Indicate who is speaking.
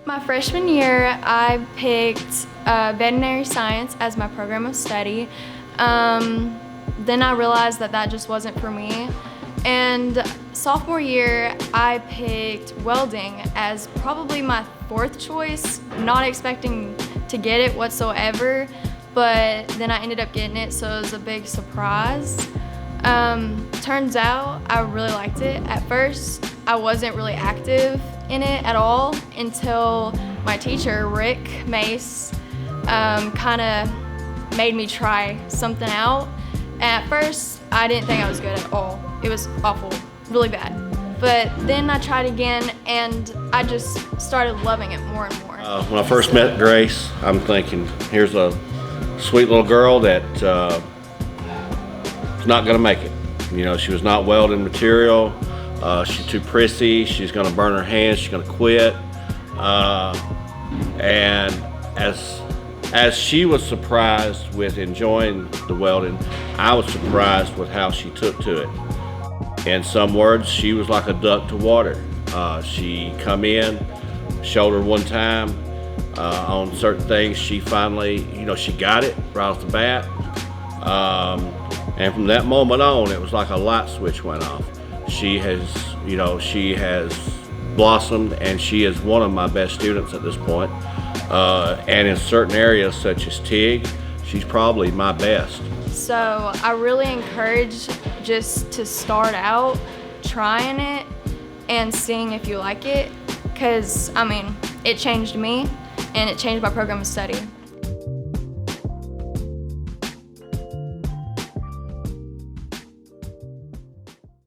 Speaker 1: My freshman year, I picked veterinary science as my program of study. Then I realized that that just wasn't for me. And sophomore year, I picked welding as probably my fourth choice, not expecting to get it whatsoever, but then I ended up getting it, so it was a big surprise. Turns out I really liked it. At first, I wasn't really active in it at all until my teacher, Rick Mace, kind of made me try something out. And at first, I didn't think I was good at all. It was awful, really bad. But then I tried again, and I just started loving it more and more.
Speaker 2: When I first met Grace, I'm thinking, here's a sweet little girl that is not gonna make it. You know, she was not welding material. She's too prissy. She's gonna burn her hands. She's gonna quit. And as she was surprised with enjoying the welding, I was surprised with how she took to it. In some words, she was like a duck to water. She come in, showed her one time on certain things. She finally, she got it right off the bat. And from that moment on, it was like a light switch went off. She has blossomed, and she is one of my best students at this point. And in certain areas such as TIG, she's probably my best.
Speaker 1: So I really encourage just to start out trying it and seeing if you like it, because it changed me and it changed my program of study.